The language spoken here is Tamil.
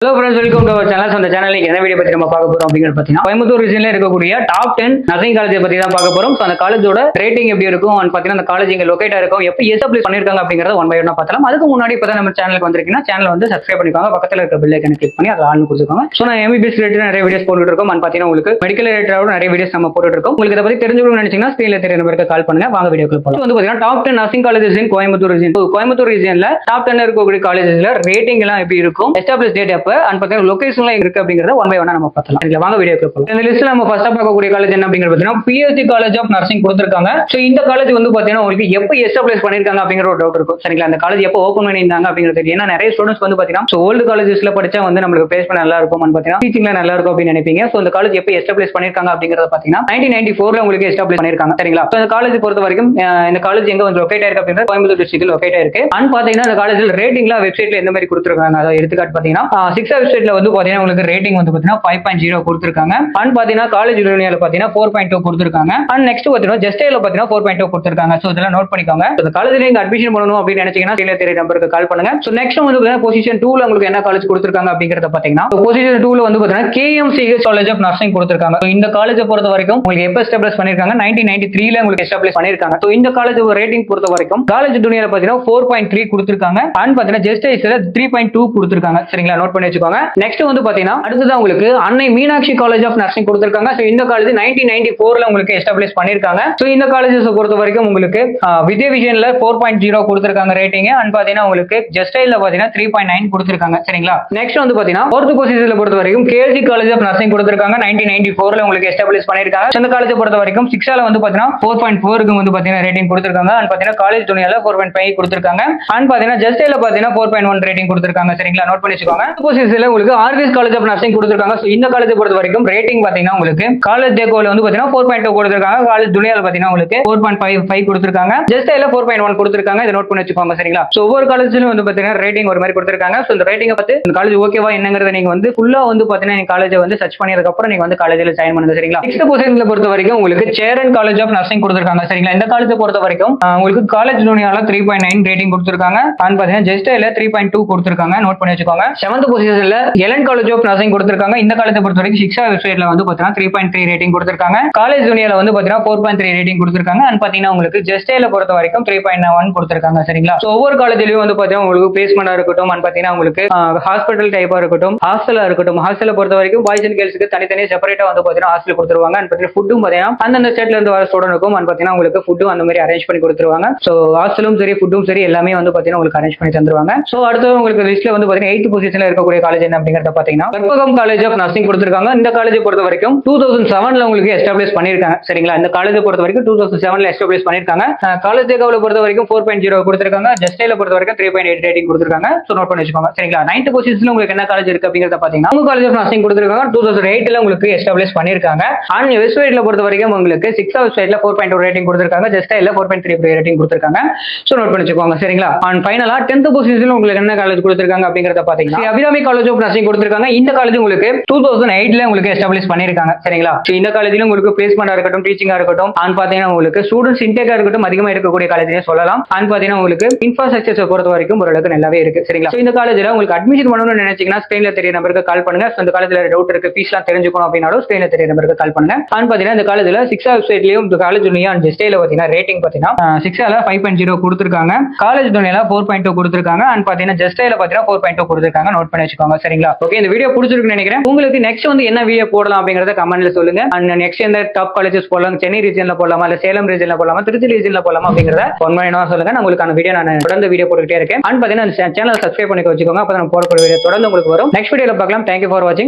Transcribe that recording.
Hello friends, welcome to our channel. அந்த சேனல்ல என்ன வீடியோ பத்தி நம்ம பார்க்க போறோம் அப்படிங்கறது பாத்தீங்கன்னா கோயம்புத்தூர் ரீஜன்ல இருக்கக்கூடிய டாப் 10 நர்சிங் காலேஜ் பத்தி தான் பார்க்க போறோம். சோ அந்த காலேஜோட ரேட்டிங் எப்படி இருக்கும் and பாத்தீங்கன்னா அந்த காலேஜ் எங்க லொகேட் ஆயிருக்கும், எப்ப எஸ்டாப்லிஷ் பண்ணிருக்காங்க அப்படிங்கறத ஒன் பை ஒன்னா பார்த்தலாம். அதுக்கு முன்னாடி இப்பதான் நம்ம சேனலுக்கு வந்திருக்கீங்கன்னா சேனலை வந்து சப்ஸ்கிரைப் பண்ணிக்கோங்க, பக்கத்துல இருக்க பெல் ஐகானை கிளிக் பண்ணி அதை ஆன் கொடுத்துக்கோங்க. சோ நான் எம்பிபிஎஸ் ரிலேட்டட் நிறைய வீடியோஸ் போட்டுட்டு இருக்கோம் and பாத்தீங்கன்னா உங்களுக்கு மெடிக்கல் ரிலேட்டடான நிறைய வீடியோஸ் நம்ம போட்டுட்டு இருக்கோம். உங்களுக்கு இதை பத்தி தெரிஞ்சுக்கணும்னு நினைச்சீங்கன்னா ஸ்கிரீன்ல தெரிய நம்பருக்கு கால் பண்ணுங்க, வாங்க வீடியோக்குள்ள போலாம். வந்து பாத்தீங்கன்னா top 10 nursing colleges in Coimbatore region. Coimbatore ரீஜன்ல டாப் 10 இருக்கக்கூடிய காலேஜஸ்ல ரேட்டிங் எல்லாம் எப்படி இருக்கும், எஸ்டாப்லிஷ் டேட் எப்ப and பாத்தீங்கன்னா லொகேஷன் இருக்கு அப்படிங்கறத ஒன் பை ஒன்னா நம்ம பார்த்தலாம். இல்ல வாங்க வீடியோக்கு போலாம். இந்த லிஸ்ட்ல நம்ம ஃபர்ஸ்டா பார்க்கக்கூடிய காலேஜ் என்ன அப்படிங்கறது பாத்தீங்கன்னா பிஎஸ்சி காலேஜ் ஆஃப் நர்சிங் கொடுத்திருக்காங்க. சோ இந்த காலேஜ் வந்து பாத்தீங்கன்னா உங்களுக்கு எப்ப எஸ்டாப்லிஷ் பண்ணிருக்காங்க அப்படிங்கற ஒரு டவுட் இருக்கும். சரிங்களா, அந்த காலேஜ் எப்போ ஓபன் பண்ணிருந்தாங்க அப்படிங்கிறது தெரியும். ஏன்னா நிறைய ஸ்டூடண்ட்ஸ் வந்து பாத்தீங்கன்னா ஓல்டு காலேஜஸ்ல படிச்சா வந்து நம்மளுக்கு பிளேஸ்மென்ட் நல்லா இருக்கும் பாத்தீங்கன்னா டீச்சிங்ல நல்லா இருக்கும் அப்படின்னு நினைப்பீங்க. சோ இந்த காலேஜ் எப்போ எஸ்டாப்லிஷ் பண்ணிருக்காங்க அப்படிங்கறத பாத்தீங்கன்னா 1994ல உங்களுக்கு எஸ்டாப்லிஷ் பண்ணிருக்காங்க. சரிங்களா, சோ இந்த காலேஜ் பொறுத்த வரைக்கும் இந்த காலேஜ் எங்க வந்து லொகேட் ஆயிருக்கு அப்படிங்கறது கோயம்புத்தூர் டிஸ்ட்ரிக்ட்ல லொகேட் ஆயிருக்கு. அண்ட் பாத்தீங்கன்னா இந்த காலேஜ்ல ரேட்டிங்ல வெப்சைட்ல எந்த மாதிரி கொடுத்திருக்காங்க, அதாவது எடுத்துக்காட்டு பாத்தீங்கன்னா 6 வெப்சைட்ல வந்து பாத்தீங்கன்னா உங்களுக்கு ரேட்டிங் வந்து 5.0 கொடுத்திருக்காங்க. அண்ட் பாத்தீங்கன்னா காலேஜ் யூனியன்ல பாத்தீங்கன்னா 4.2 கொடுத்திருக்காங்க. அண்ட் நெக்ஸ்ட் பாத்தீங்கன்னா ஜஸ்டைல பாத்தீங்கன்னா 4.2 கொடுத்திருக்காங்க. சோ இதெல்லாம் நோட் பண்ணிக்கோங்க. இந்த காலேஜ்ல நீங்க அட்மிஷன் பண்ணனும் அப்படி நினைச்சீங்கன்னா கீழ தெரிய நம்பருக்கு கால் பண்ணுங்க. சோ நெக்ஸ்ட் வந்து பொசிஷன் 2ல உங்களுக்கு என்ன காலேஜ் கொடுத்திருக்காங்க அப்படிங்கறத பாத்தீங்கன்னா பொசிஷன் 2ல வந்து பாத்தீங்கன்னா KMCH காலேஜ் ஆஃப் நர்சிங் கொடுத்திருக்காங்க. சோ இந்த காலேஜை பொறுத்த வரைக்கும் உங்களுக்கு எப்ப எஸ்டாப்லிஷ் பண்ணிருக்காங்க 1993ல உங்களுக்கு எஸ்டாப்லிஷ் பண்ணிருக்காங்க. சோ இந்த காலேஜ் ரேட்டிங் பொறுத்த வரைக்கும் காலேஜ் துனியால பாத்தீங்கன்னா 4.3 கொடுத்திருக்காங்க. அண்ட் பாத்தீங்கன்னா ஜஸ்டைஸ்ல 3.2 கொடுத்திருக்காங்க. சரிங்களா, நோட் பண்ணி வச்சுக்கோங்க. நெக்ஸ்ட் வந்து பாத்தீங்கன்னா அடுத்தது உங்களுக்கு அன்னை மீனாட்சி காலேஜ் ஆஃப் நர்சிங் கொடுத்திருக்காங்க. சோ இந்த காலேஜ் 1994ல உங்களுக்கு எஸ்டாப்லிஷ் பண்ணிருக்காங்க. சோ இந்த காலேஜஸ் பொறுத்த வரைக்கும் உங்களுக்கு வித்யா விஷன்ல 4.0 கொடுத்திருக்காங்க ரேட்டிங். அண்ட் பாத்தீங்கன்னா உங்களுக்கு ஜஸ்டைல்ல பாத்தீங்கன்னா 3.9 கொடுத்திருக்காங்க. சரிங்களா, நெக்ஸ்ட் வந்து பாத்தீங்கன்னா ஃபோர்த் பொசிஷன்ல பொறுத்த வரைக்கும் கேஎல்சி காலேஜ் ஆஃப் நர்சிங் கொடுத்திருக்காங்க. 1994ல உங்களுக்கு எஸ்டாப்லிஷ் பண்ணிருக்காங்க. இந்த காலேஜ் பொறுத்த வரைக்கும் 6ல வந்து பாத்தீங்கன்னா 4.4க்கு வந்து பாத்தீங்கன்னா ரேட்டிங் கொடுத்திருக்காங்க. அண்ட் பாத்தீங்கன்னா காலேஜ் துனியால 4.5 கொடுத்திருக்காங்க. அண்ட் பாத்தீங்கன்னா ஜஸ்டைல்ல பாத்தீங்கன்னா 4.1 ரேட்டிங் கொடுத்திருக்காங்க. சரிங்களா, நோட் பண்ணி வச்சுக்கோங்க. பொசிஷன்ல உங்களுக்கு ஆர்விஎஸ் காலேஜ் ஆஃப் நர்சிங் கொடுத்திருக்காங்க. சோ இந்த காலேஜ் பொறுத்த வரைக்கும் ரேட்டிங் பாத்தீங்கன்னா உங்களுக்கு காலேஜ் டேகோல வந்து பாத்தீங்கன்னா 4.2 கொடுத்திருக்காங்க. காலேஜ் துனியால பாத்தீங்கன்னா உங்களுக்கு 4.5 கொடுத்திருக்காங்க. ஜஸ்டைல 4.1 கொடுத்திருக்காங்க. இத நோட் பண்ணி வச்சுக்கோங்க. சரிங்களா, சோ ஒவ்வொரு காலேஜ்லயும் வந்து பாத்தீங்கன்னா ரேட்டிங் ஒரு மாதிரி கொடுத்திருக்காங்க. சோ இந்த ரேட்டிங்க பார்த்து இந்த காலேஜ் ஓகேவா என்னங்கறத நீங்க வந்து ஃபுல்லா வந்து பாத்தீங்கன்னா நீங்க காலேஜை வந்து சர்ச் பண்ணதுக்கு அப்புறம் நீங்க வந்து காலேஜ்ல ஜாயின் பண்ணுங்க. சரிங்களா, நெக்ஸ்ட் பொசிஷன்ல பொறுத்த வரைக்கும் உங்களுக்கு சேரன் காலேஜ் ஆஃப் நர்சிங் கொடுத்திருக்காங்க. சரிங்களா, இந்த காலேஜ் பொறுத்த வரைக்கும் உங்களுக்கு காலேஜ் துனியால 3.9 ரேட்டிங் கொடுத்திருக்காங்க. அண்ட் பாத்தீங்கன்னா ஜஸ்டைல 3.2 கொடுத்திருக்காங்க. நோட் பண்ணி வச்சுக்கோங்க. 7th பொசிஷன்ல எலன் காலேஜ் ஆஃப் நர்சிங் கொடுத்திருக்காங்க. இந்த காலேஜை பொறுத்த வரைக்கும் 6 வெப்சைட்ல வந்து பாத்தீங்கன்னா 3.3 ரேட்டிங் கொடுத்திருக்காங்க. காலேஜ் துனியால வந்து பாத்தீங்கன்னா 4.3 ரேட்டிங் கொடுத்திருக்காங்க. அண்ட் பாத்தீங்கன்னா உங்களுக்கு ஜஸ்டைல பொறுத்த வரைக்கும் 3.1 கொடுத்திருக்காங்க. சரிங்களா, சோ ஒவ்வொரு காலேஜ்லயும் வந்து பாத்தீங்கன்னா உங்களுக்கு பிளேஸ்மெண்டா இருக்கட்டும், அண்ட் பாத்தீங்கன்னா உங்களுக்கு ஹாஸ்பிட்டல் டைப்பா இருக்கட்டும், ஹாஸ்டலா இருக்கட்டும், ஹாஸ்டலை பொறுத்த வரைக்கும் பாய்ஸ் அண்ட் கேர்ள்ஸ்க்கு தனித்தனியா செப்பரேட்டா வந்து பாத்தீங்கன்னா ஹாஸ்டல் கொடுத்துருவாங்க. அண்ட் பாத்தீங்கன்னா ஃபுட்டும் பாத்தீங்கன்னா அந்தந்த ஸ்டேட்ல இருந்து வர ஸ்டூடெண்ட்க்கும் அண்ட் பாத்தீங்கன்னா உங்களுக்கு ஃபுட்டும் அந்த மாதிரி அரேஞ்ச் பண்ணி கொடுத்துருவாங்க. சோ ஹாஸ்டலும் சரி ஃபுட்டும் சரி எல்லாமே வந்து பாத்தீங்கன்னா உங்களுக்கு அரேஞ்ச் பண்ணி தந்துருவாங்க. சோ அடுத்து உங்களுக்கு லிஸ்ட்ல வந்து பாத்தீங்கன்னா 8th பொசிஷன்ல இருக்கக்கூடிய காலேஜ் என்ன அப்படிங்கறத பாத்தீங்கன்னா கற்பகம் காலேஜ் ஆஃப் நர்சிங் கொடுத்திருக்காங்க. இந்த காலேஜ் பொறுத்த வரைக்கும் 2007ல உங்களுக்கு எஸ்டாப்லிஷ் பண்ணிருக்காங்க. சரிங்களா, இந்த காலேஜ் பொறுத்த வரைக்கும் 2007ல எஸ்டாப்லிஷ் பண்ணிருக்காங்க. காலேஜ் டேகோல பொறுத்த வரைக்கும் 4.0 கொடுத்திருக்காங்க. ஜஸ்டைல பொறுத்த வரைக்கும் 3.8 ரேட்டிங் கொடுத்திருக்காங்க. சோ நோட் பண்ணி வச்சுக்கோங்க. சரிங்களா, 9th பொசிஷன்ல உங்களுக்கு என்ன காலேஜ் இருக்கு அப்படிங்கறத பாத்தீங்கன்னா உங்க காலேஜ் ஆஃப் நர்சிங் கொடுத்திருக்காங்க. 2008ல உங்களுக்கு எஸ்டாப்லிஷ் பண்ணிருக்காங்க. அண்ட் வெப்சைட்ல பொறுத்த வரைக்கும் உங்களுக்கு 6th வெப்சைட்ல 4.2 ரேட்டிங் கொடுத்திருக்காங்க. ஜஸ்டைல 4.3 ரேட்டிங் கொடுத்திருக்காங்க. சோ நோட் பண்ணி வச்சுக்கோங்க. சரிங்களா, அண்ட் ஃபைனலா 10th பொசிஷன்ல உங்களுக்கு என்ன காலேஜ் கொடுத்திருக்காங்க அப்படிங்கறத பாத்தீங்கன்னா அபிராமி காலேஜ் ஆஃப் நர்சிங் கொடுத்திருக்காங்க. இந்த காலேஜ் உங்களுக்கு 2008ல உங்களுக்கு எஸ்டாப்லிஷ் பண்ணிருக்காங்க. சரிங்களா, இந்த காலேஜ்ல உங்களுக்கு பிளேஸ்மெண்டா இருக்கட்டும், டீச்சிங்கா இருக்கட்டும், அண்ட் பாத்தீங்கன்னா உங்களுக்கு ஸ்டூடெண்ட்ஸ் இன்டேக்கா இருக்கட்டும் அதிகமா இருக்கக்கூடிய காலேஜ்னே சொல்லலாம். அண்ட் பாத்தீங்கன்னா உங்களுக்கு இன்ஃப்ராஸ்ட்ரக்சர் பொறுத்த வரைக்கும் ஓரளவுக்கு நல்லாவே இருக்கு. சரிங்களா, இந்த காலேஜ்ல உங்களுக்கு அட்மிஷன் பண்ணணும்னு நினைச்சீங்கன்னா ஸ்கிரீன்ல தெரிய நம்பருக்கு கால் பண்ணுங்க. இந்த காலேஜ்ல டவுட் இருக்கு, ஃபீஸ்லாம் தெரிஞ்சுக்கணும் அப்படின்னாலும் ஸ்கிரீன்ல தெரிய நம்பருக்கு கால் பண்ணுங்க. அண்ட் பாத்தீங்கன்னா இந்த காலேஜ்ல 6 வெப்சைட்லயும் இந்த காலேஜ் துனியா அண்ட் ஜஸ்டைல பாத்தீங்கன்னா ரேட்டிங் பாத்தீங்கன்னா 6ல 5.0 கொடுத்திருக்காங்க. காலேஜ் துனியால 4.2 கொடுத்திருக்காங்க. அண்ட் பாத்தீங்கன்னா ஜஸ்டைல பாத்தீங்கன்னா 4.2 கொடுத்திருக்காங்க. நோட் பண்ணி வச்சுக்கோங்க. சரிங்களா, ஓகே, இந்த வீடியோ பிடிச்சிருக்குன்னு நினைக்கிறேன். உங்களுக்கு நெக்ஸ்ட் வந்து என்ன வீடியோ போடலாம் அப்படிங்கறத கமெண்ட்ல சொல்லுங்க. அண்ட் நெக்ஸ்ட் எந்த டாப் காலேஜஸ் போடலாம், சென்னை ரீஜன்ல போடலாமா, இல்ல சேலம் ரீஜன்ல போடலாமா, திருச்சி ரீஜன்ல போடலாமா அப்படிங்கறத ஒன்மையா சொல்லுங்க. நான் உங்களுக்கான வீடியோ நான் தொடர்ந்து வீடியோ போட்டுக்கிட்டே இருக்கேன். அண்ட் பாத்தீங்கன்னா சேனல் சப்ஸ்கிரைப் பண்ணி வச்சுக்கோங்க. அப்பதான் நான் போடக்கூடிய வீடியோ தொடர்ந்து உங்களுக்கு வரும். நெக்ஸ்ட் வீடியோல பார்க்கலாம். தேங்க்யூ ஃபார் வாட்சிங்.